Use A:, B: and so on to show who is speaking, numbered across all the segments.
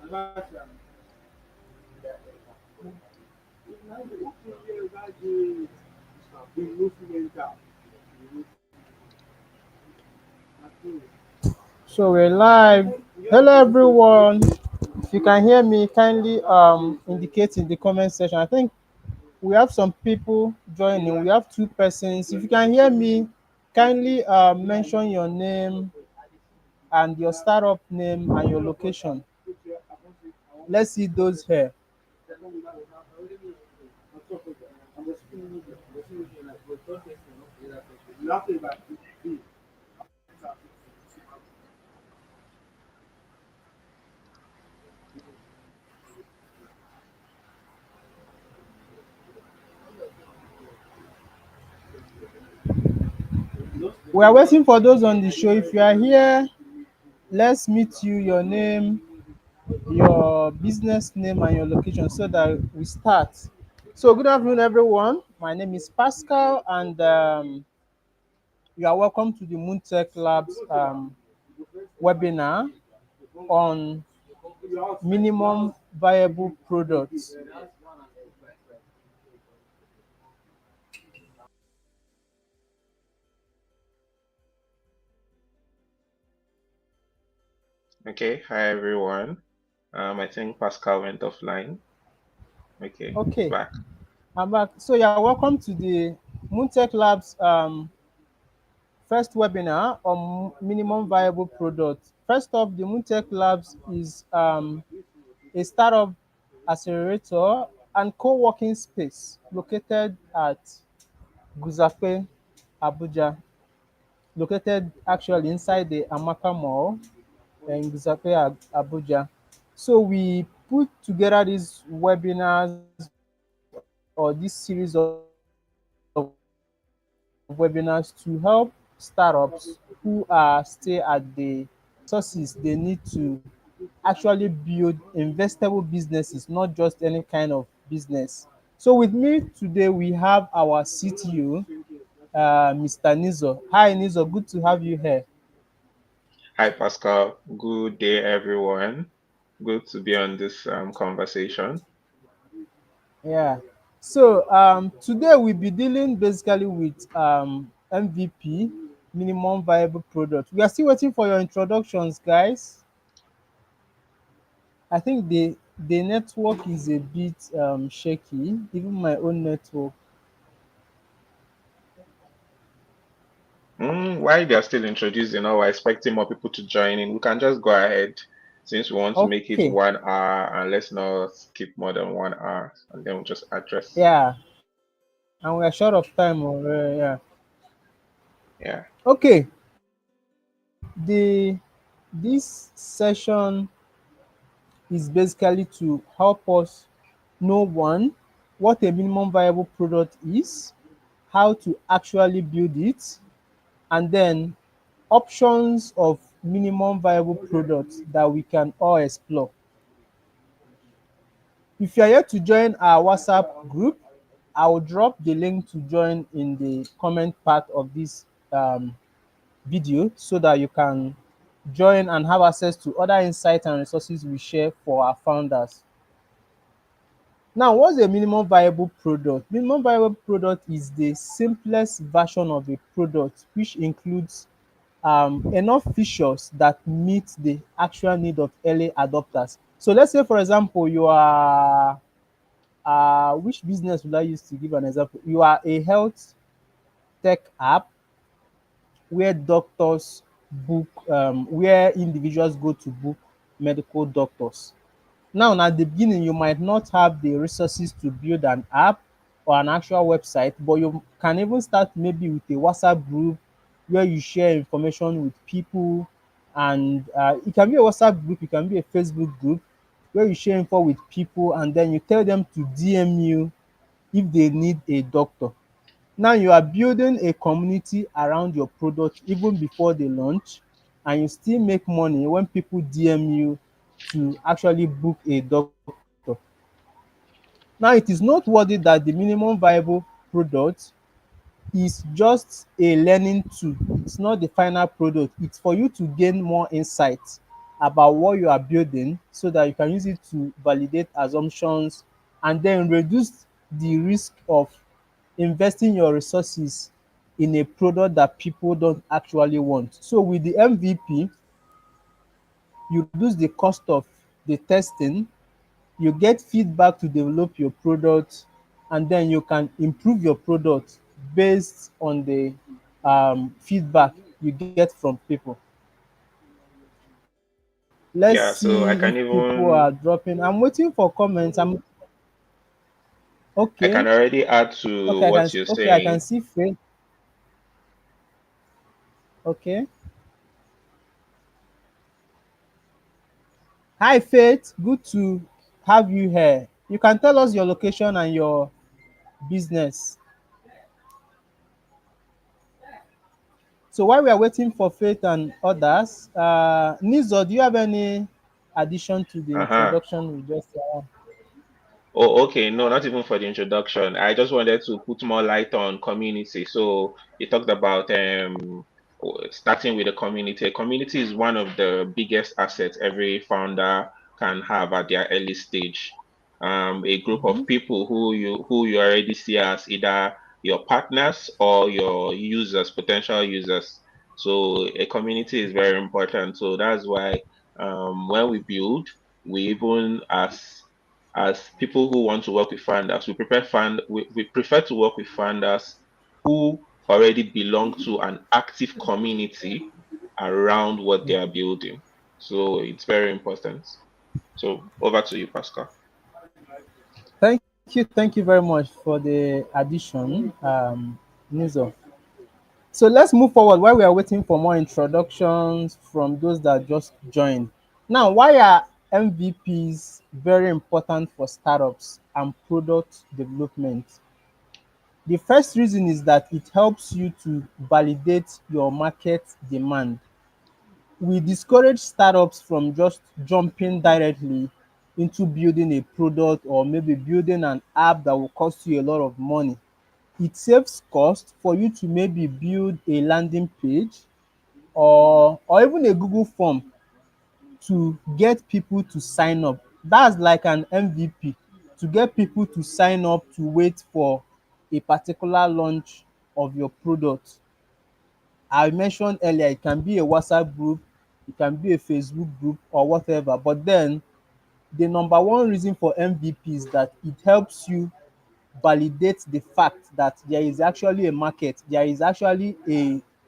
A: So we're live. Hello everyone. If you can hear me, kindly indicate in the comment section. I think we have some people joining. We have two persons. If you can hear me, kindly mention your name and your startup name and your location. Let's see those here. We are waiting for those on the show. If you are here, let's meet you, your name, your business name, and your location so that we start. So, good afternoon, everyone. My name is Pascal, and you are welcome to the Moontech Labs webinar on minimum viable products.
B: Okay, hi everyone. I think Pascal went offline. Okay, he's
A: Okay,
B: back.
A: I'm back. So, you are welcome to the Moontech Labs first webinar on minimum viable products. First off, the Moontech Labs is a startup accelerator and co-working space located at 𝗙𝗲𝗘𝗘, Abuja, located actually inside the Amaka Mall in 𝗙𝗲𝗘𝗘, Abuja. So we put together these webinars or this series of webinars to help startups who are still at the resources they need to actually build investable businesses, not just any kind of business. So with me today we have our CTO, Mr. Nizo. Hi Nizo, good to have you here.
B: Hi Pascal. Good day everyone. Good to be on this conversation.
A: Yeah. So today we'll be dealing basically with MVP, minimum viable product. We are still waiting for your introductions, guys. I think the network is a bit shaky, even my own network.
B: While they're still introducing or we're expecting more people to join in, we can just go ahead since we want to make it
A: Okay.
B: 1 hour and let's not skip more than 1 hour and then we'll just address.
A: Yeah. And we are short of time already. Yeah.
B: Yeah.
A: Okay. This session is basically to help us know, one, what a minimum viable product is, how to actually build it, and then options of minimum viable products that we can all explore. If you are here to join our WhatsApp group, I will drop the link to join in the comment part of this video so that you can join and have access to other insights and resources we share for our founders. Now, what's a minimum viable product? Minimum viable product is the simplest version of a product which includes enough features that meet the actual need of early adopters. So let's say, for example, you are which business would I use to give an example? You are a health tech app where doctors book, where individuals go to book medical doctors. Now, at the beginning, you might not have the resources to build an app or an actual website, but you can even start maybe with a WhatsApp group where you share information with people. And it can be a WhatsApp group, it can be a Facebook group where you share info with people and then you tell them to DM you if they need a doctor. Now you are building a community around your product even before the launch, and you still make money when people DM you to actually book a doctor. Now it is noteworthy that the minimum viable product is just a learning tool. It's not the final product. It's for you to gain more insight about what you are building so that you can use it to validate assumptions and then reduce the risk of investing your resources in a product that people don't actually want. So with the MVP, you reduce the cost of the testing, you get feedback to develop your product, and then you can improve your product based on the feedback you get from people. Let's
B: Yeah, so
A: see
B: I
A: if
B: can
A: people are
B: even
A: dropping. I'm waiting for comments. I'm
B: I can
A: okay.
B: already add to what you're
A: Okay, I can
B: saying.
A: see Faith. Okay. Hi Faith, good to have you here. You can tell us your location and your business. So while we are waiting for Faith and others, Nizo, do you have any addition to the
B: Uh-huh.
A: introduction we just
B: Oh, okay. No, not even for the introduction. I just wanted to put more light on community. So you talked about starting with a community. A community is one of the biggest assets every founder can have at their early stage. A group of
A: Mhm.
B: people who you already see as either your partners or your users, potential users. So a community is very important. So that's why when we build, we even as people who want to work with founders, we prefer to work with founders who already belong to an active community around what they are building. So it's very important. So over to you, Pascal.
A: Thank you very much for the addition, Nizo. So let's move forward while we are waiting for more introductions from those that just joined. Now, why are MVPs very important for startups and product development? The first reason is that it helps you to validate your market demand. We discourage startups from just jumping directly into building a product or maybe building an app that will cost you a lot of money. It saves cost for you to maybe build a landing page or even a Google form to get people to sign up. That's like an MVP, to get people to sign up to wait for a particular launch of your product. I mentioned earlier, it can be a WhatsApp group, it can be a Facebook group or whatever. But then the number one reason for MVP is that it helps you validate the fact that there is actually a market, there is actually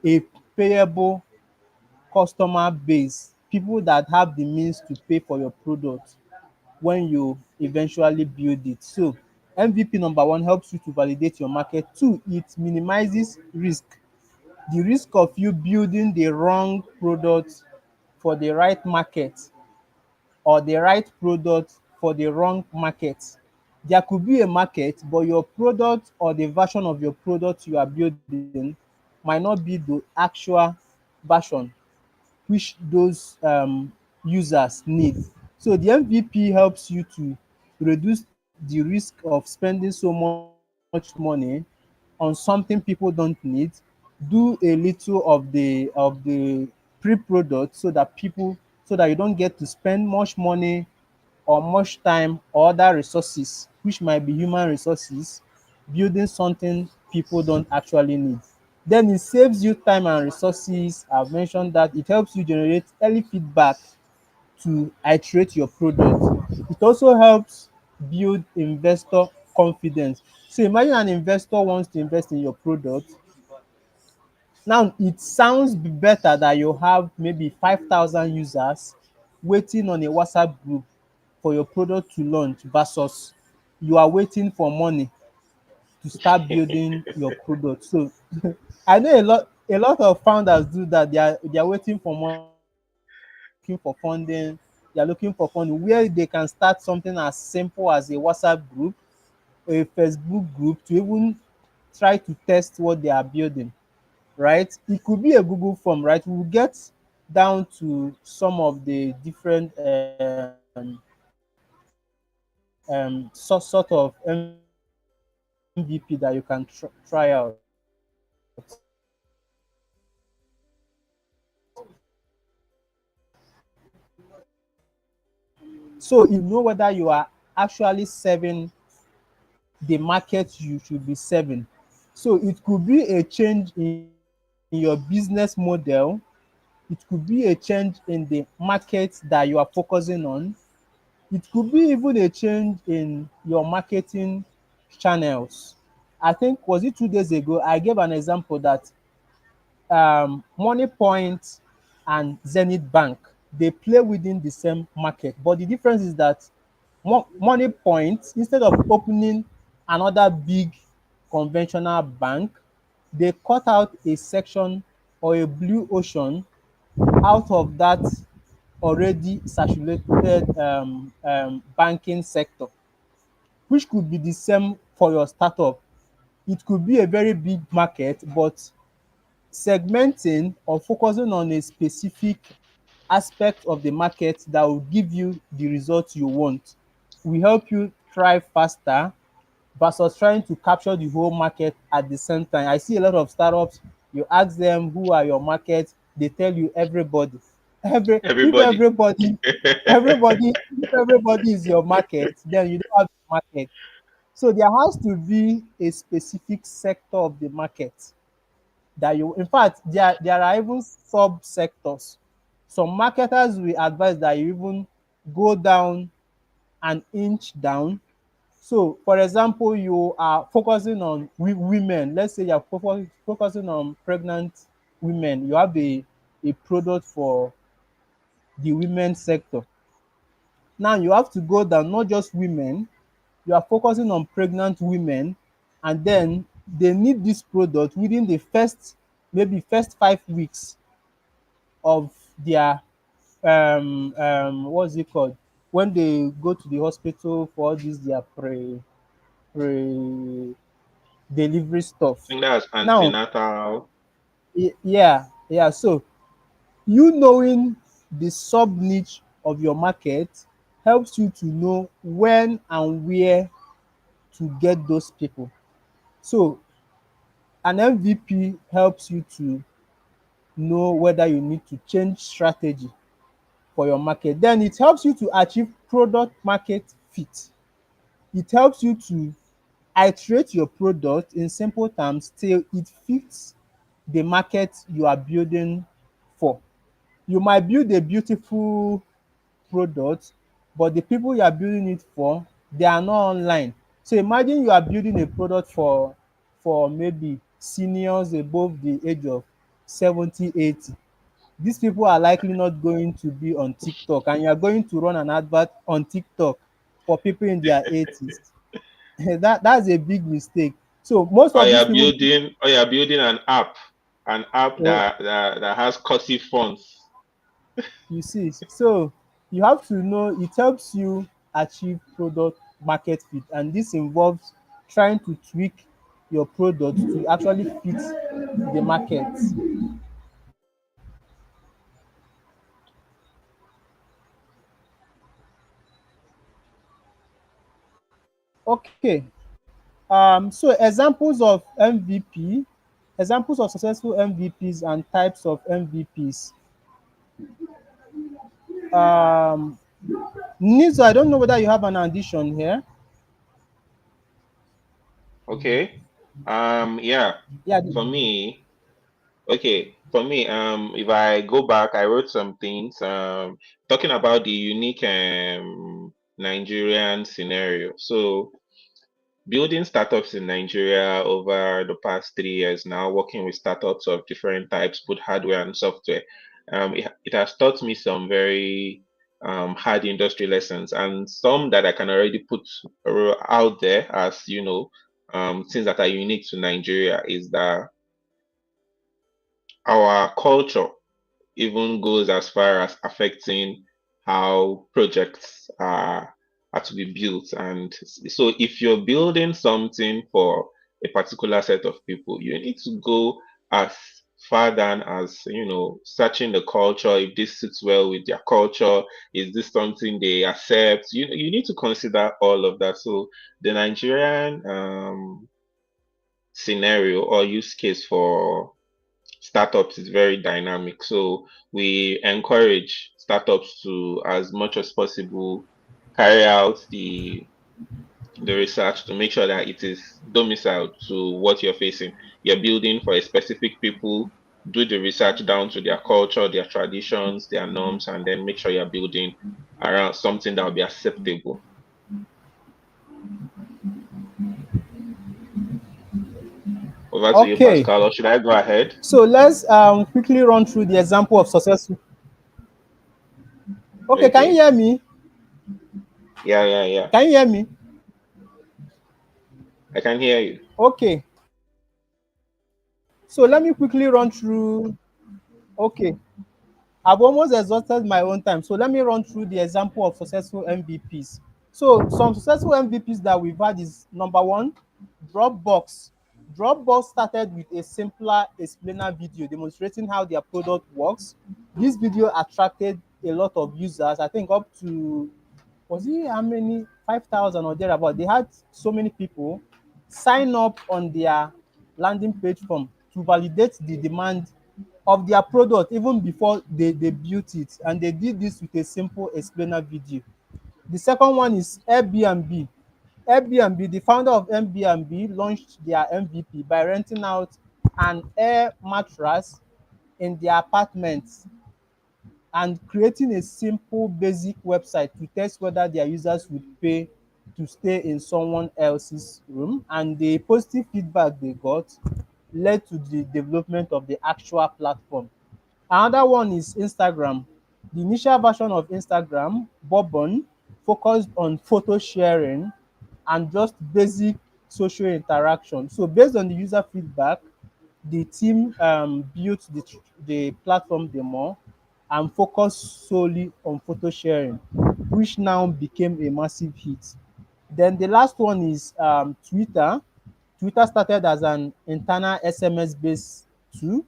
A: a payable customer base, people that have the means to pay for your product when you eventually build it. So MVP number one helps you to validate your market. Two, it minimizes risk. The risk of you building the wrong product for the right market or the right product for the wrong market. There could be a market, but your product or the version of your product you are building might not be the actual version which those users need. So the MVP helps you to reduce the risk of spending so much money on something people don't need. Do a little of the pre-product so that you don't get to spend much money or much time or other resources which might be human resources building something people don't actually need. Then it saves you time and resources. I've mentioned that it helps you generate early feedback to iterate your product. It also helps build investor confidence. So imagine an investor wants to invest in your product. Now it sounds better that you have maybe 5,000 users waiting on a WhatsApp group for your product to launch versus you are waiting for money to start building your product. So I know a lot of founders do that. They are waiting for money, they are looking for funding, they are looking for funding where they can start something as simple as a WhatsApp group or a Facebook group to even try to test what they are building, right? It could be a Google form, right? We'll get down to some of the different sort of MVP that you can try out. So you know whether you are actually serving the market you should be serving. So it could be a change in your business model. It could be a change in the market that you are focusing on. It could be even a change in your marketing channels. I think was it 2 days ago I gave an example that Money Point and Zenith Bank, they play within the same market, but the difference is that Money Point, instead of opening another big conventional bank, they cut out a section or a blue ocean out of that already saturated banking sector, which could be the same for your startup. It could be a very big market, but segmenting or focusing on a specific aspect of the market that will give you the results you want will help you thrive faster versus trying to capture the whole market at the same time. I see a lot of startups, you ask them who are your market, they tell you everybody. Every if
B: Everybody.
A: everybody is your market, then you don't have a market. So there has to be a specific sector of the market that you, in fact, there are even sub-sectors. Some marketers will advise that you even go down an inch down. So for example, you are focusing on women. Let's say you're focusing on pregnant women. You have a product for the women sector. Now you have to go down, not just women, you are focusing on pregnant women, and then they need this product within the first, maybe first 5 weeks of their what's it called, when they go to the hospital for all this their pre delivery
B: I
A: stuff.
B: think that's
A: Now,
B: antenatal.
A: yeah, so you knowing the sub niche of your market helps you to know when and where to get those people. So an MVP helps you to know whether you need to change strategy for your market. Then it helps you to achieve product market fit. It helps you to iterate your product in simple terms till it fits the market you are building for. You might build a beautiful product, but the people you are building it for, they are not online. So imagine you are building a product for maybe seniors above the age of 70, 80. These people are likely not going to be on TikTok, and you are going to run an advert on TikTok for people in their 80s. That's a big mistake. So most
B: Or
A: of these
B: you're
A: people,
B: building or you're building an app
A: oh,
B: that has cursive fonts.
A: you see, so you have to know it helps you achieve product market fit, and this involves trying to tweak your product to actually fit the market. Okay. So examples of successful MVPs and types of MVPs. Um, Nizo, I don't know whether you have an addition here.
B: Okay. Yeah.
A: Yeah.
B: For me, okay. For me, if I go back, I wrote some things. Talking about the unique Nigerian scenario. So building startups in Nigeria over the past 3 years now, working with startups of different types, both hardware and software. It has taught me some very hard industry lessons, and some that I can already put out there as things that are unique to Nigeria is that our culture even goes as far as affecting how projects are to be built. And so if you're building something for a particular set of people, you need to go as far down as, searching the culture, if this sits well with their culture, is this something they accept? You need to consider all of that. So the Nigerian scenario or use case for startups is very dynamic. So we encourage startups to, as much as possible, carry out the research to make sure that it is domiciled to what you're facing. You're building for a specific people, do the research down to their culture, their traditions, their norms, and then make sure you're building around something that will be acceptable. Over to you,
A: Okay,
B: Pascal, or should I go ahead?
A: so let's quickly run through the example of successful. Okay, can you
B: Okay.
A: hear me?
B: Yeah.
A: Can you hear me?
B: I can hear you.
A: Okay, so let me quickly run through. Okay, I've almost exhausted my own time. So let me run through the example of successful MVPs. So some successful MVPs that we've had is number one, Dropbox. Dropbox started with a simpler explainer video demonstrating how their product works. This video attracted a lot of users, I think up to, was it how many, 5,000 or thereabout. They had so many people sign up on their landing page form to validate the demand of their product even before they built it, and they did this with a simple explainer video. The second one is Airbnb. Airbnb, the founder of Airbnb, launched their MVP by renting out an air mattress in their apartments and creating a simple basic website to test whether their users would pay to stay in someone else's room, and the positive feedback they got led to the development of the actual platform. Another one is Instagram. The initial version of Instagram, Bourbon, focused on photo sharing and just basic social interaction. So based on the user feedback, the team built the platform demo and focused solely on photo sharing, which now became a massive hit. Then the last one is Twitter. Twitter started as an internal SMS-based tool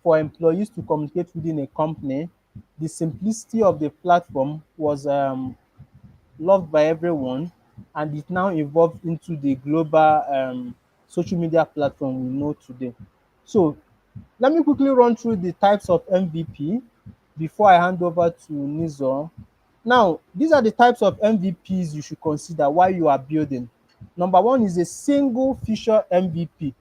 A: for employees to communicate within a company. The simplicity of the platform was loved by everyone, and it now evolved into the global social media platform we know today. So let me quickly run through the types of MVP before I hand over to Nizor. Now, these are the types of MVPs you should consider while you are building. Number one is a single feature MVP.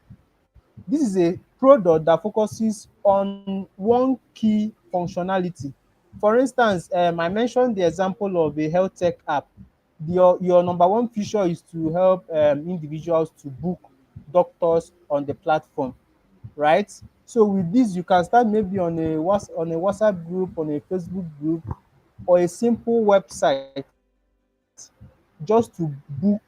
A: This is a product that focuses on one key functionality. For instance, I mentioned the example of a health tech app. Your number one feature is to help individuals to book doctors on the platform, right? So with this, you can start maybe on a WhatsApp group, on a Facebook group, or a simple website just to book,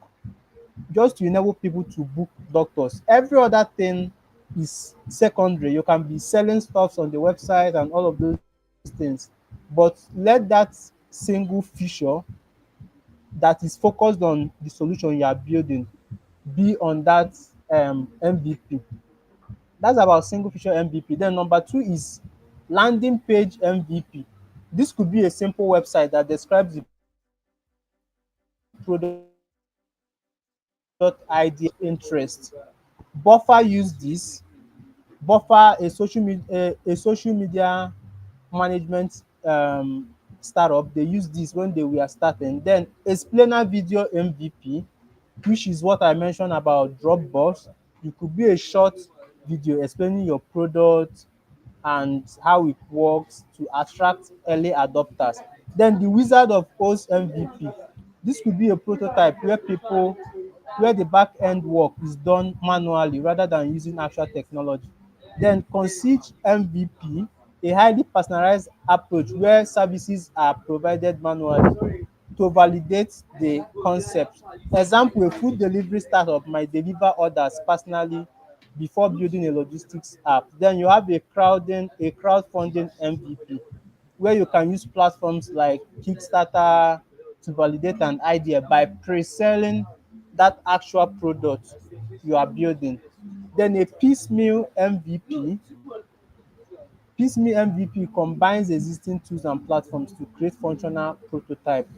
A: just to enable people to book doctors. Every other thing is secondary. You can be selling stuffs on the website and all of those things, but let that single feature that is focused on the solution you are building be on that MVP. That's about single feature MVP. Then number two is landing page MVP. This could be a simple website that describes the product idea, interest. Buffer use this. Buffer, a social media management startup, they use this when they were starting. Then explainer video MVP, which is what I mentioned about Dropbox. It could be a short video explaining your product and how it works to attract early adopters. Then the Wizard of Oz MVP. This could be a prototype where the back end work is done manually rather than using actual technology. Then Concierge MVP, a highly personalized approach where services are provided manually to validate the concept. Example, a food delivery startup might deliver orders personally before building a logistics app. Then you have a crowdfunding MVP, where you can use platforms like Kickstarter to validate an idea by pre-selling that actual product you are building. Then a piecemeal MVP combines existing tools and platforms to create functional prototype.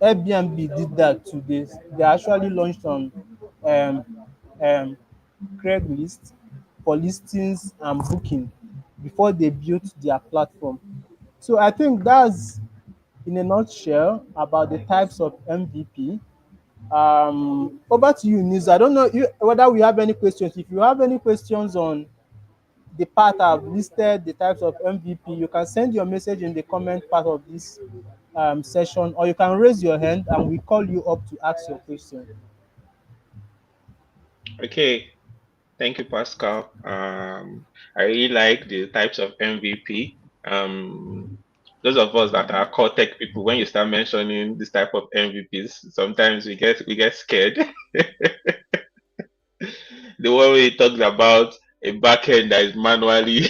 A: Airbnb did that too. They actually launched on um, um, Craigslist for listings and booking before they built their platform. So I think in a nutshell about the types of MVP. Over to you, Niz. I don't know whether we have any questions. If you have any questions on the part I've listed, the types of MVP, you can send your message in the comment part of this session, or you can raise your hand and we call you up to ask your question.
B: Okay, thank you, Pascal. I really like the types of MVP. Those of us that are core tech people, when you start mentioning this type of MVPs, sometimes we get scared. The one where he talks about a backend that is manually,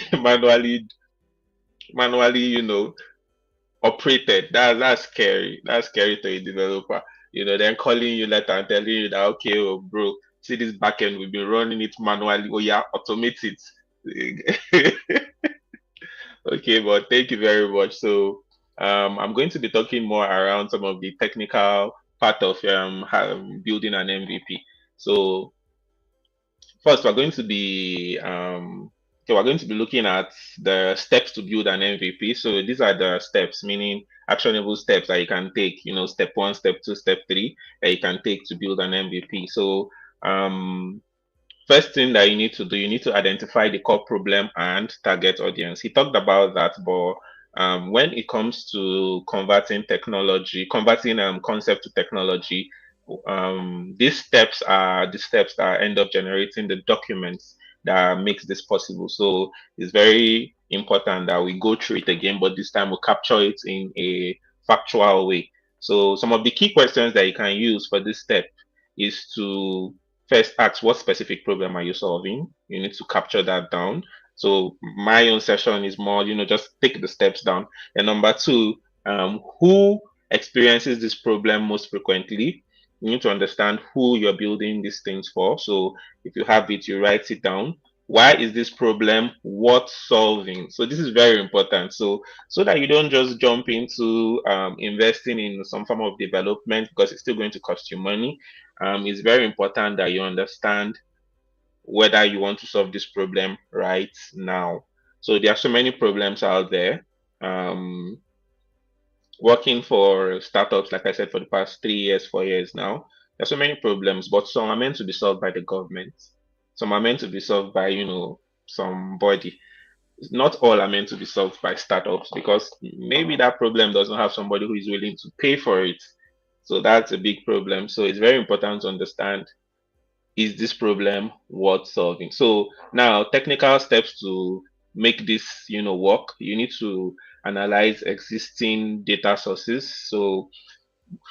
B: operated. That's scary. That's scary to a developer. Then calling you later and telling you that, okay, oh, bro, see this backend, we've been running it manually. Oh yeah, automate it. Okay, but thank you very much. So I'm going to be talking more around some of the technical part of building an MVP. So first, we're going to be looking at the steps to build an MVP. So these are the steps, meaning actionable steps that you can take. Step one, step two, step three that you can take to build an MVP. So um, first thing that you need to do, you need to identify the core problem and target audience. He talked about that, but when it comes to converting concept to technology, these steps are the steps that end up generating the documents that makes this possible. So it's very important that we go through it again, but this time we'll capture it in a factual way. So some of the key questions that you can use for this step is to first ask what specific problem are you solving. You need to capture that down. So my own session is more, just take the steps down. And number two, who experiences this problem most frequently? You need to understand who you're building these things for. So if you have it, you write it down. Why is this problem worth solving? So this is very important. So that you don't just jump into investing in some form of development because it's still going to cost you money. It's very important that you understand whether you want to solve this problem right now. So there are so many problems out there. Um, Working for startups, like I said, for the past 3 years, 4 years now, there's so many problems, but some are meant to be solved by the government. Some are meant to be solved by, somebody. Not all are meant to be solved by startups because maybe that problem doesn't have somebody who is willing to pay for it. So that's a big problem. So it's very important to understand, is this problem worth solving? So now technical steps to make this, work. You need to analyze existing data sources. So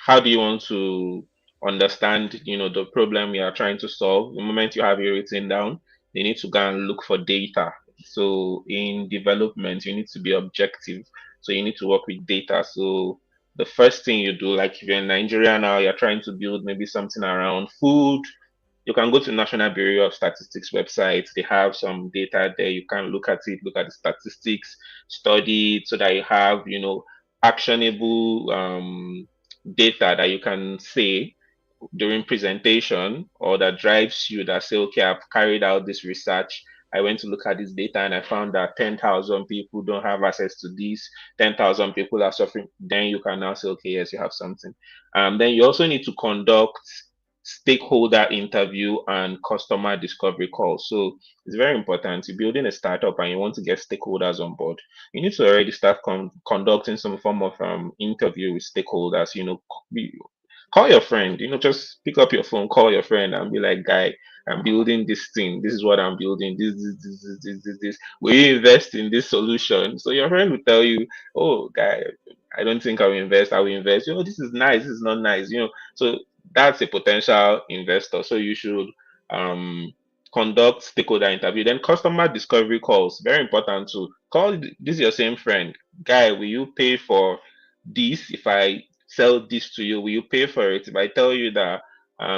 B: how do you want to understand, the problem you are trying to solve? The moment you have it written down, you need to go and look for data. So in development, you need to be objective. So you need to work with data. So the first thing you do, like if you're in Nigeria now, you're trying to build maybe something around food, you can go to National Bureau of Statistics website. They have some data there. You can look at it, look at the statistics, study it so that you have, actionable data that you can say during presentation or that drives you that say, okay, I've carried out this research. I went to look at this data and I found that 10,000 people don't have access to this. 10,000 people are suffering. Then you can now say, okay, yes, you have something. Then you also need to conduct stakeholder interview and customer discovery calls. So it's very important. You're building a startup and you want to get stakeholders on board. You need to already start conducting some form of interview with stakeholders. Call your friend. Just pick up your phone, call your friend, and be like, "Guy, I'm building this thing. This is what I'm building. This. Will you invest in this solution?" So your friend will tell you, "Oh, guy, I don't think I will invest. I will invest. This is nice. This is not nice. So that's a potential investor. So you should um conduct stakeholder interview. Then customer discovery calls, very important to call this your same friend. Guy, will you pay for this if I sell this to you? Will you pay for it? If I tell you that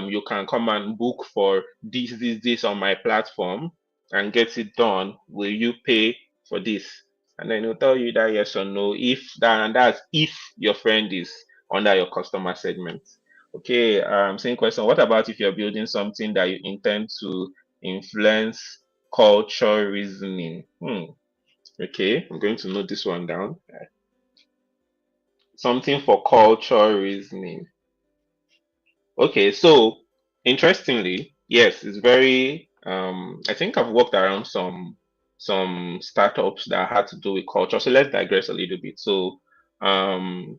B: you can come and book for this on my platform and get it done, will you pay for this? And then he'll tell you that yes or no. If that and that's if your friend is under your customer segment. Okay, same question. What about if you're building something that you intend to influence culture reasoning? Okay, I'm going to note this one down. something for culture reasoning. Okay, so interestingly, yes, it's very I think I've worked around some startups that had to do with culture. So let's digress a little bit. So um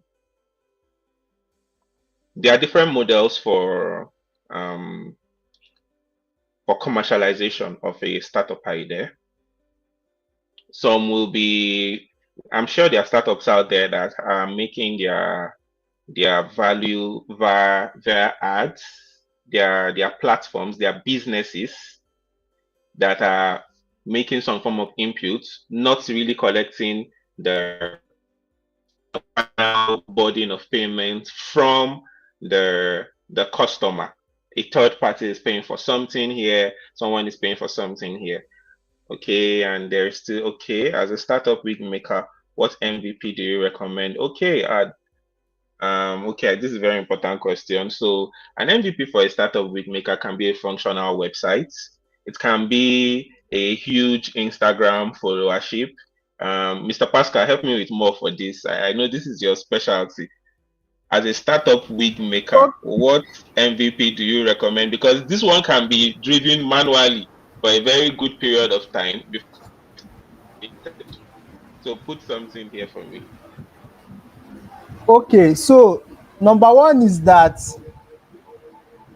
B: there are different models um for commercialization of a startup idea. Some will be, I'm sure there are startups out there that are making their value via their ads, their platforms, their businesses that are making some form of input, not really collecting the final burden of payment from the customer. A third party is paying for something here, someone is paying for something here. Okay, and there's still, okay, as a startup wig maker, what MVP do you recommend? Okay, okay, this is a very important question. So an MVP for a startup wig maker can be a functional website. It can be a huge Instagram followership. Mr. Pascal, help me with more for this. I know this is your specialty. As a startup wig maker, what MVP do you recommend? Because this one can be driven manually for a very good period of time before. So put something here for me.
A: Okay, so number one is that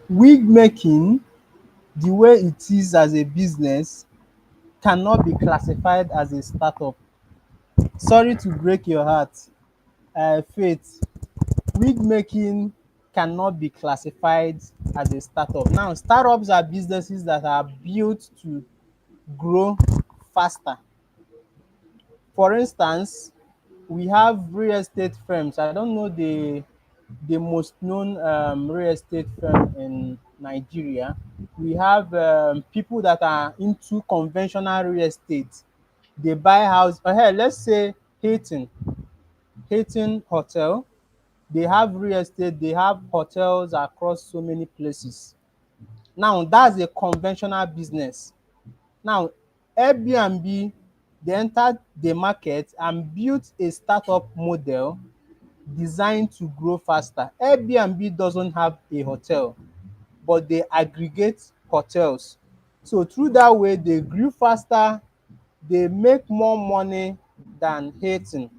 A: wig making, the way it is as a business, cannot be classified as a startup. Sorry to break your heart, Faith. Wig making cannot be classified as a startup. Now, startups are businesses that are built to grow faster. For instance, we have real estate firms. I don't know the most known real estate firm in Nigeria. We have people that are into conventional real estate. They buy house. Hey, let's say Hilton Hotel. They have real estate. They have hotels across so many places. Now that's a conventional business. Now Airbnb, they entered the market and built a startup model designed to grow faster. Airbnb doesn't have a hotel, but they aggregate hotels. So through that way, they grew faster, they make more money than Hilton.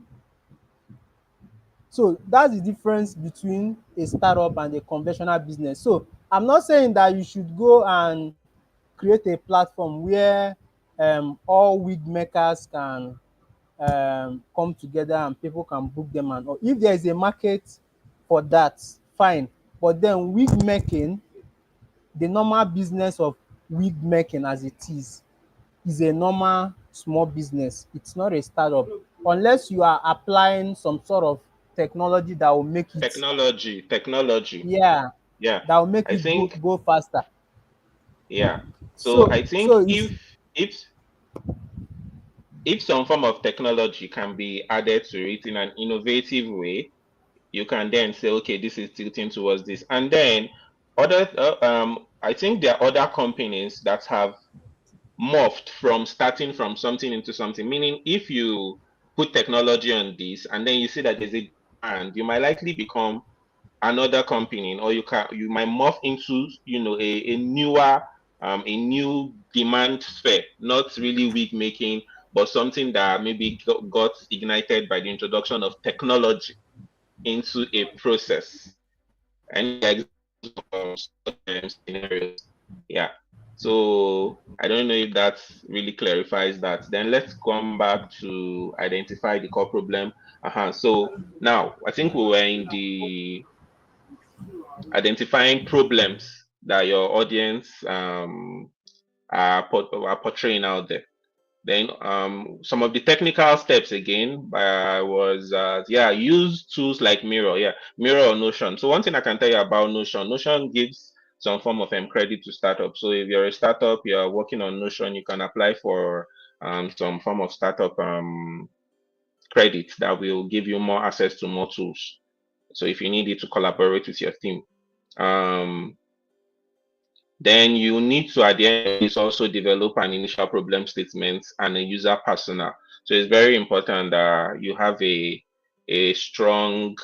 A: So that's the difference between a startup and a conventional business. So I'm not saying that you should go and create a platform where all wig makers can come together and people can book them, and or if there is a market for that, fine. But then wig making, the normal business of wig making as it is a normal small business. It's not a startup unless you are applying some sort of technology that will make it,
B: Technology.
A: yeah,
B: Yeah.
A: that will make
B: I
A: it go
B: think,
A: go faster.
B: yeah. So
A: So
B: I think
A: so it's
B: if some form of technology can be added to it in an innovative way, you can then say, okay, this is tilting towards this. And then I think there are other companies that have morphed from starting from something into something. Meaning, if you put technology on this and then you see that there's a demand, you might likely become another company, or you might morph into a newer a new demand sphere, not really wig making, but something that maybe got ignited by the introduction of technology into a process. And scenarios. Yeah. So I don't know if that really clarifies that. Then let's come back to identify the core problem. So now I think we were in the identifying problems that your audience are portraying out there. Then some of the technical steps again was yeah, use tools like Miro, yeah, Miro or Notion. So one thing I can tell you about Notion, Notion gives some form of credit to startups. So if you're a startup, you're working on Notion, you can apply for some form of startup credit that will give you more access to more tools. So if you need it to collaborate with your team. Um, then you need to, at the end of this, also develop an initial problem statement and a user persona. So it's very important that you have a strong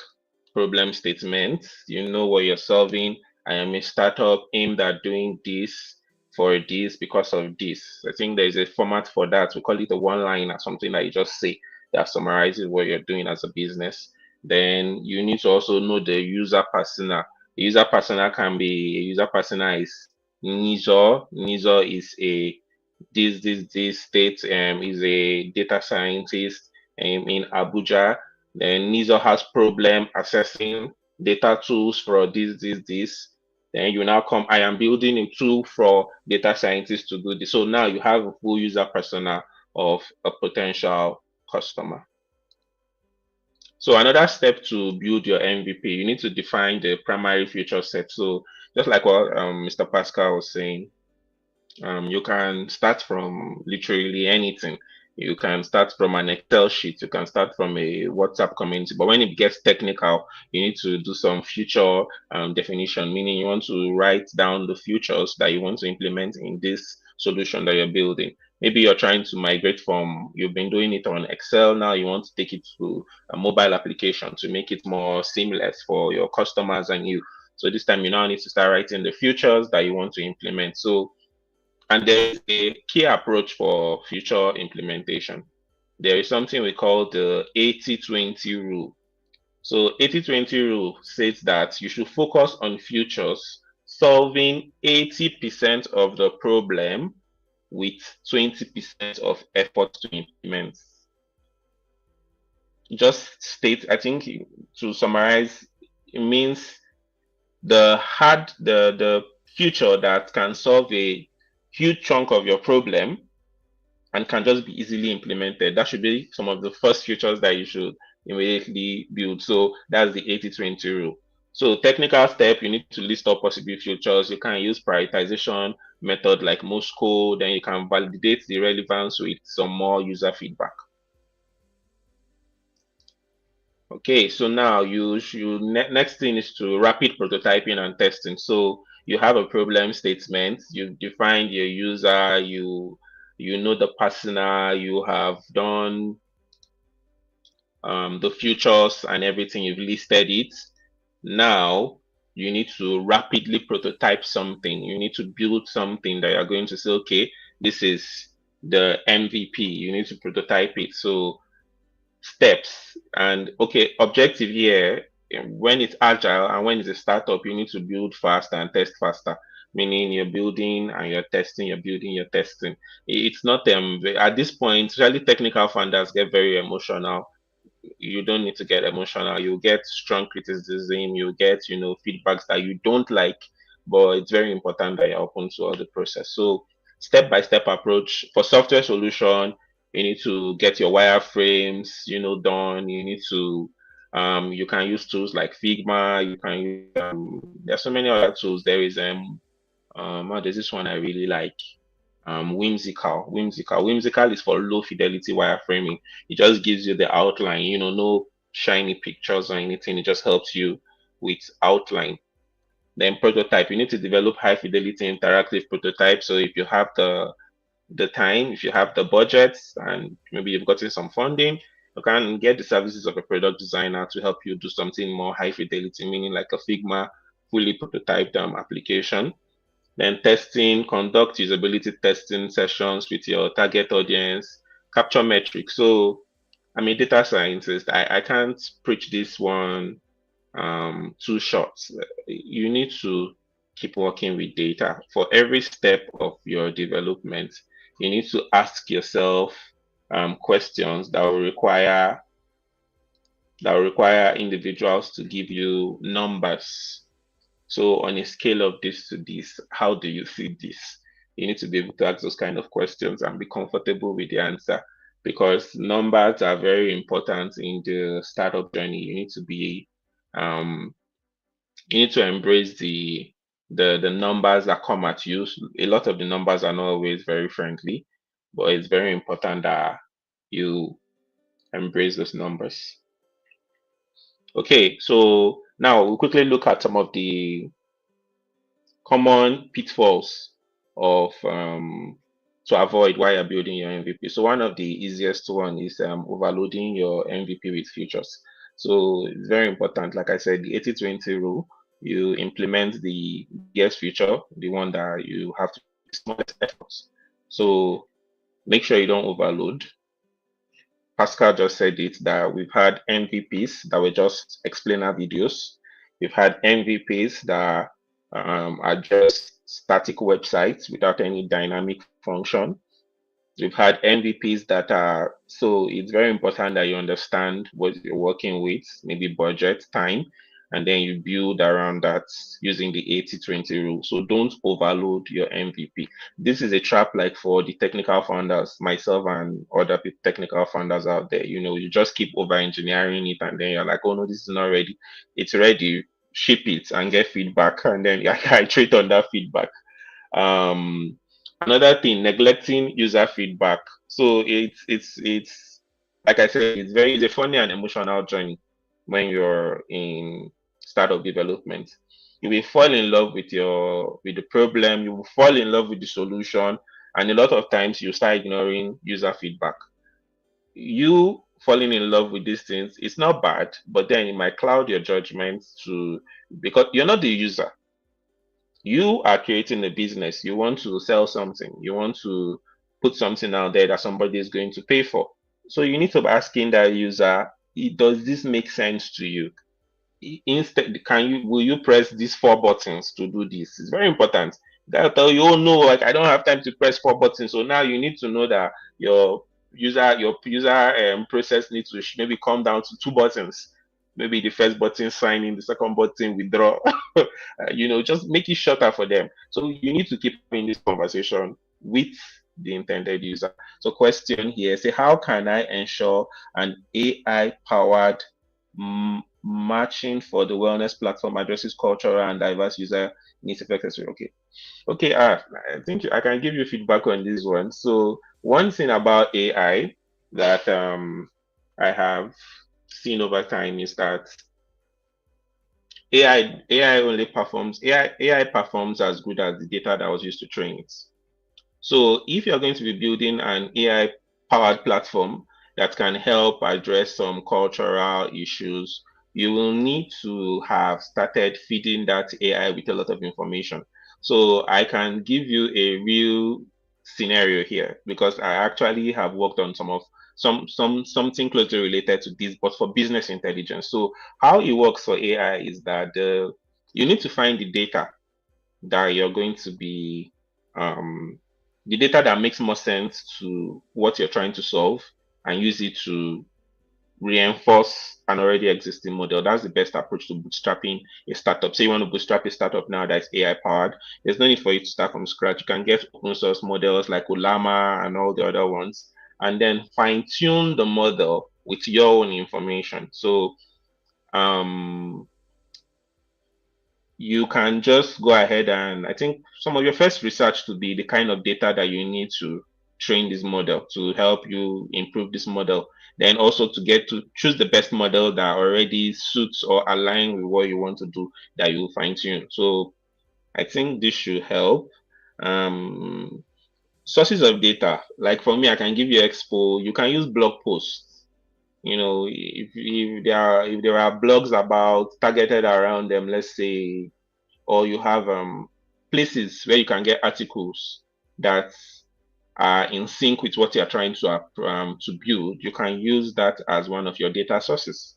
B: problem statement. You know what you're solving. I am a startup aimed at doing this for this because of this. I think there's a format for that. We call it a one line or something that you just say that summarizes what you're doing as a business. Then you need to also know the user persona. The user persona can be a user persona is Nizo. Nizo is a this state is a data scientist in Abuja. Then Nizo has problem accessing data tools for this. Then you now come, I am building a tool for data scientists to do this. So now you have a full user persona of a potential customer. So another step to build your MVP, you need to define the primary feature set. So just like what Mr. Pascal was saying, you can start from literally anything. You can start from an Excel sheet. You can start from a WhatsApp community. But when it gets technical, you need to do some future definition, meaning you want to write down the features that you want to implement in this solution that you're building. Maybe you're trying to migrate from, you've been doing it on Excel, now you want to take it to a mobile application to make it more seamless for your customers and you. So this time you now need to start writing the features that you want to implement. So and there is a key approach for future implementation. There is something we call the 80-20 rule. So 80-20 rule says that you should focus on features solving 80% of the problem with 20% of effort to implement. Just state, I think to summarize, it means the feature that can solve a huge chunk of your problem and can just be easily implemented. That should be some of the first features that you should immediately build. So that's the 80-20 rule. So technical step, you need to list all possible features. You can use prioritization method like Moscow. Then you can validate the relevance with some more user feedback. Okay, so now next thing is to rapid prototyping and testing. So you have a problem statement, you've defined your user, you know the persona, you have done the features and everything, you've listed it. Now you need to rapidly prototype something. You need to build something that you're going to say, okay, this is the MVP. You need to prototype it. So steps and okay, objective here, when it's agile and when it's a startup, you need to build faster and test faster, meaning you're building and you're testing, you're building, you're testing. It's not at this point, especially technical founders get very emotional. You don't need to get emotional. You get strong criticism, you get feedbacks that you don't like, but it's very important that you're open to all the process. So step-by-step approach for software solution, you need to get your wireframes done. You need to you can use tools like Figma. You can use there's so many other tools. There's this one I really like, Whimsical is for low fidelity wireframing. It just gives you the outline, no shiny pictures or anything. It just helps you with outline. Then prototype, you need to develop high fidelity interactive prototype. So if you have the time, if you have the budgets, and maybe you've gotten some funding, you can get the services of a product designer to help you do something more high fidelity, meaning like a Figma fully prototyped application. Then testing, conduct usability testing sessions with your target audience, capture metrics. So I'm a data scientist. I can't preach this one too short. You need to keep working with data. For every step of your development, you need to ask yourself questions that will require individuals to give you numbers. So on a scale of this to this, how do you see this? You need to be able to ask those kind of questions and be comfortable with the answer, because numbers are very important in the startup journey. You need to embrace the numbers that come at you. A lot of the numbers are not always very friendly, but it's very important that you embrace those numbers. Okay, so now we'll quickly look at some of the common pitfalls of to avoid while you're building your MVP. So one of the easiest one is overloading your MVP with features. So it's very important. Like I said, the 80/20 rule, you implement the biggest feature, the one that you have to use the smallest efforts. So make sure you don't overload. Pascal just said it that we've had MVPs that were just explainer videos. We've had MVPs that are just static websites without any dynamic function. We've had MVPs that are, so it's very important that you understand what you're working with, maybe budget, time, and then you build around that using the 80/20 rule. So don't overload your MVP. This is a trap like for the technical founders, myself and other technical founders out there. You just keep over engineering it and then you're like, oh no, this is not ready. It's ready. Ship it and get feedback, and then I iterate on that feedback. um Another thing, neglecting user feedback. So it's like I said, it's a funny and emotional journey when you're in startup development. You will fall in love with the problem, you will fall in love with the solution, and a lot of times you start ignoring user feedback. You falling in love with these things, it's not bad, but then it might cloud your judgment to, because you're not the user. You are creating a business. You want to sell something. You want to put something out there that somebody is going to pay for. So you need to be asking that user, does this make sense to you? Instead, will you press these four buttons to do this? It's very important. They'll tell you, oh no, like I don't have time to press four buttons. So now you need to know that your user process needs to maybe come down to two buttons. Maybe the first button sign in, the second button withdraw. Just make it shorter for them. So you need to keep having this conversation with the intended user. So question here, say, how can I ensure an AI powered matching for the wellness platform addresses cultural and diverse user needs effectively? Okay, I think I can give you feedback on this one. So one thing about AI that I have seen over time is that AI performs as good as the data that was used to train it. So if you're going to be building an AI powered platform that can help address some cultural issues, you will need to have started feeding that AI with a lot of information. So I can give you a real scenario here because I actually have worked on something closely related to this, but for business intelligence. So how it works for AI is that you need to find the data that you're going to be um, the data that makes more sense to what you're trying to solve and use it to reinforce an already existing model. That's the best approach to bootstrapping a startup. Say you want to bootstrap a startup now that's AI powered. There's no need for you to start from scratch. You can get open source models like 𝗙𝗏𝗯 and all the other ones, and then fine tune the model with your own information. So um, you can just go ahead, and I think some of your first research to be the kind of data that you need to train this model to help you improve this model. Then also to get to choose the best model that already suits or align with what you want to do that you fine tune. So I think this should help. Um, Sources of data, like for me, I can give you Expo. You can use blog posts. If there are blogs about targeted around them, let's say, or you have places where you can get articles that are in sync with what you're trying to build, you can use that as one of your data sources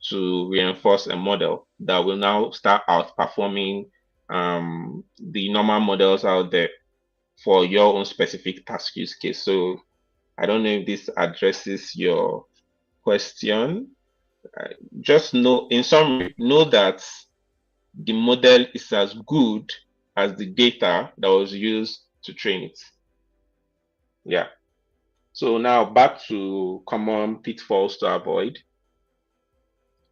B: to reinforce a model that will now start outperforming the normal models out there for your own specific task use case. So I don't know if this addresses your question. Just know, in summary, know that the model is as good as the data that was used to train it. Yeah. So now back to common pitfalls to avoid.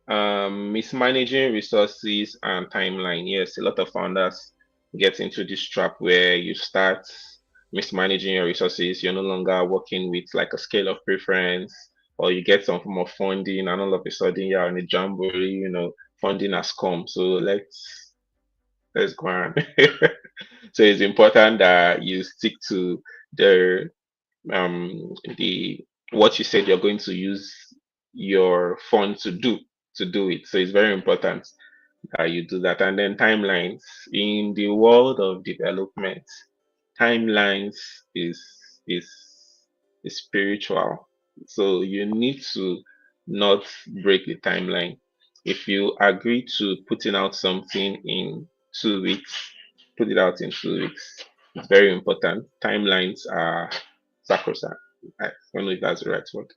B: Mismanaging resources and timeline. Yes, a lot of founders get into this trap where you start mismanaging your resources. You're no longer working with like a scale of preference, or you get some form of funding, and all of a sudden you're on a jamboree, funding has come. So let's go on. So it's important that you stick to the the what you said you're going to use your fund to do to do it. So it's very important that you do that. And then timelines. In the world of development, timelines is is is spiritual. So you need to not break the timeline. If you agree to putting out something in 2 weeks, put it out in 2 weeks. It's very important. Timelines are sacrosanct. I don't know if that's the right word.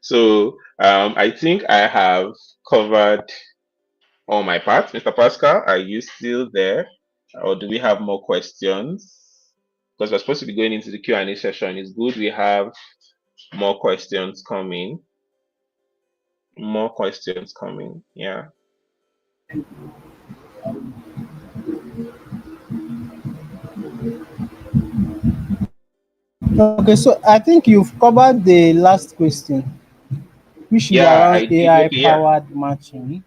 B: So I think I have covered all my parts. Mr. Pascal, are you still there? Or do we have more questions? Because we're supposed to be going into the Q&A session. It's good we have more questions coming. More questions coming. Yeah.
A: Okay, so I think you've covered the last question, which is
B: Yeah,
A: around
B: I did.
A: AI
B: Okay, yeah.
A: powered matching.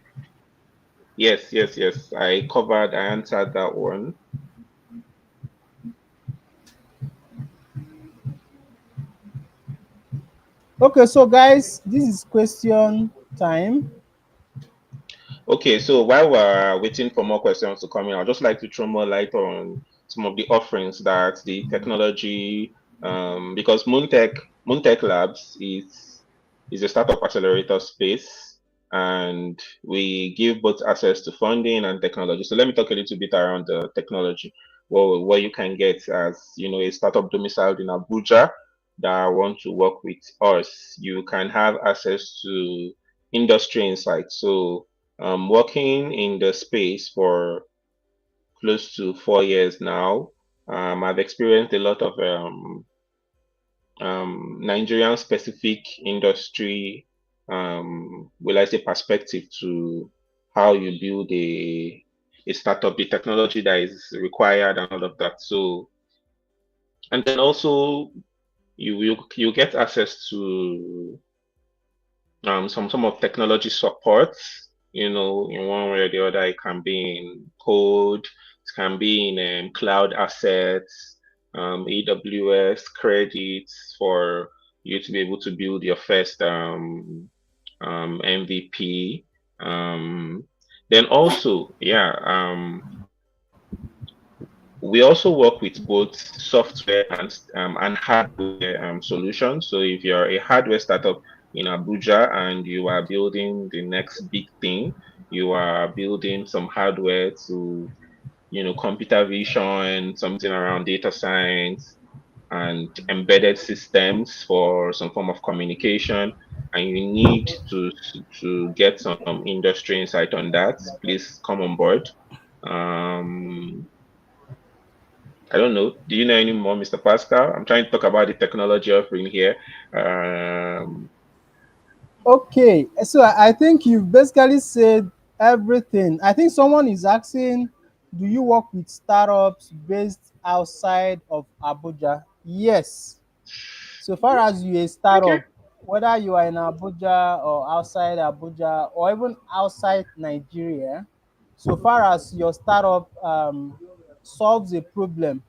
B: Yes. I answered that one.
A: Okay, so guys, this is question time.
B: Okay, so while we're waiting for more questions to come in, I'd just like to throw more light on some of the offerings that the technology, because Moontech Labs is a startup accelerator space, and we give both access to funding and technology. So let me talk a little bit around the technology. Well, what you can get as a startup domiciled in Abuja that want to work with us, you can have access to industry insights. So working in the space for close to 4 years now. I've experienced a lot of Nigerian specific industry, will I say, perspective to how you build a startup, the technology that is required, and all of that. So, and then also you get access to some of technology support, in one way or the other. It can be in code, it can be in cloud assets, AWS credits for you to be able to build your first MVP. Then also, yeah, we also work with both software and hardware solutions. So if you're a hardware startup in Abuja and you are building the next big thing, you are building some hardware to, computer vision, something around data science and embedded systems for some form of communication, and you need to get some industry insight on that, please come on board. Um, I don't know. Do you know any more, Mr. Pascal? I'm trying to talk about the technology offering here. Um,
A: Okay, so I think you've basically said everything. I think someone is asking, do you work with startups based outside of Abuja? Yes. So far as you're a
B: okay.
A: startup, whether you are in Abuja or outside Abuja or even outside Nigeria, so far as your startup solves a problem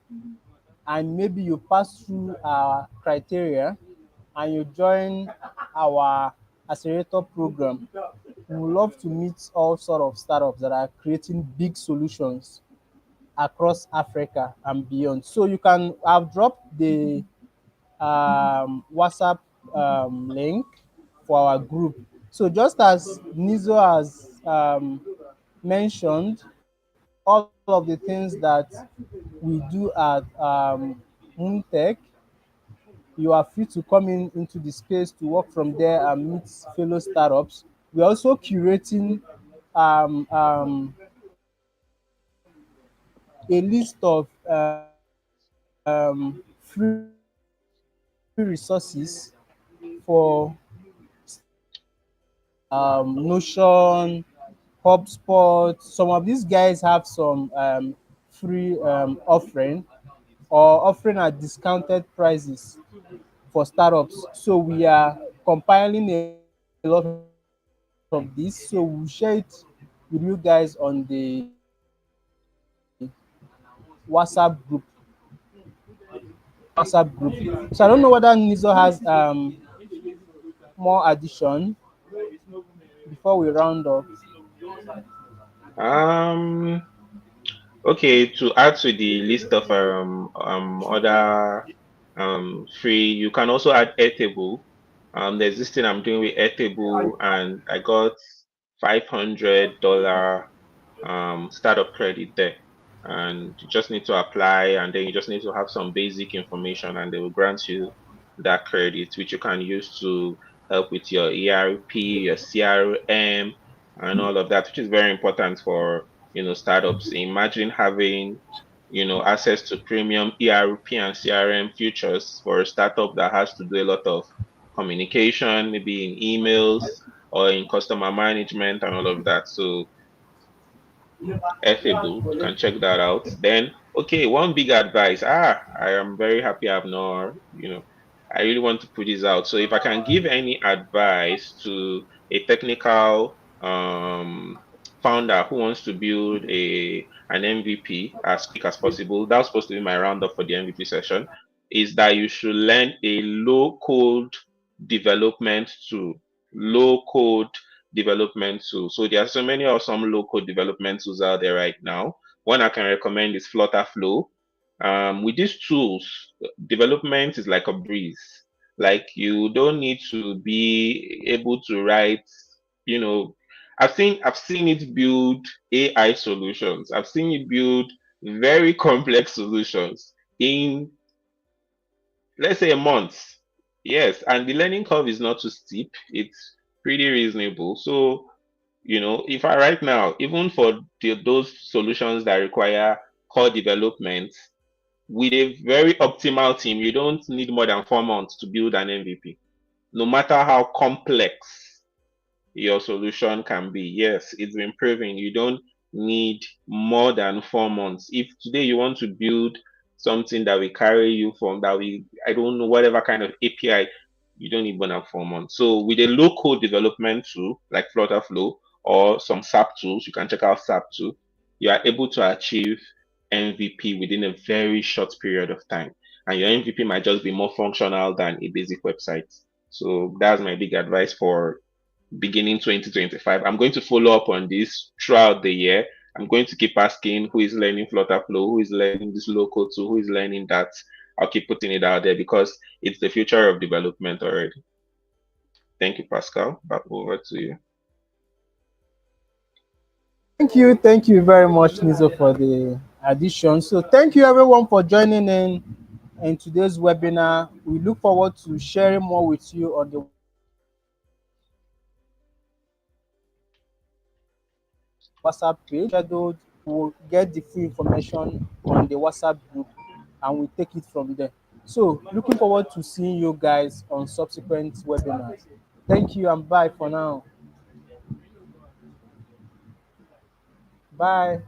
A: and maybe you pass through our criteria and you join our accelerator program, we would love to meet all sort of startups that are creating big solutions across Africa and beyond. So you can I've dropped the WhatsApp link for our group. So just as Nizo has mentioned, all of the things that we do at Moontech, you are free to come in into the space to work from there and meet fellow startups. We're also curating a list of free resources for startups Notion, HubSpot. Some of these guys have some free offering or offering at discounted prices for startups. So we are compiling a lot of this. So we'll share it with you guys on the WhatsApp group. So I don't know whether Nizo has more addition. before we round up?
B: Um, okay, to add to the list of other free, you can also add Airtable. There's this thing I'm doing with Airtable, and I got $500 startup credit there. And you just need to apply, and then you just need to have some basic information, and they will grant you that credit, which you can use to help with your ERP, your CRM, and all of that, which is very important for startups. Imagine having access to premium ERP and CRM features for a startup that has to do a lot of communication, maybe in emails or in customer management and all of that. So Affable. You can check that out. Then, okay, one big advice. I am very happy I've not, I really want to put this out. So if I can give any advice to a technical founder who wants to build an MVP as quick as possible, that's supposed to be my roundup for the MVP session, is that you should learn a low code development tool. Low code development tools. So there are so many awesome low code development tools out there right now. One I can recommend is Flutterflow. With these tools, development is like a breeze. Like you don't need to be able to write, you know, I've seen it build AI solutions. I've seen it build very complex solutions in, let's say, a month. Yes, and the learning curve is not too steep. It's pretty reasonable. So if I right now, even for those solutions that require core development, with a very optimal team, you don't need more than 4 months to build an MVP, no matter how complex your solution can be. Yes, it's improving. You don't need more than 4 months. If today you want to build something that will carry you from that we I don't know whatever kind of API, you don't need more than 4 months. So with a low code development tool like Flutterflow or some SAP tools, you can check out SAP too. You are able to achieve MVP within a very short period of time. And your MVP might just be more functional than a basic website. So that's my big advice for beginning 2025. I'm going to follow up on this throughout the year. I'm going to keep asking who is learning Flutterflow, who is learning this local tool, who is learning that. I'll keep putting it out there because it's the future of development already. Thank you, Pascal. Back over to you.
A: Thank you very much, Nizo, for the addition. So thank you everyone for joining in today's webinar. We look forward to sharing more with you on the WhatsApp page. Scheduled, we'll get the full information on the WhatsApp group and we take it from there. So looking forward to seeing you guys on subsequent webinars. Thank you and bye for now. Bye.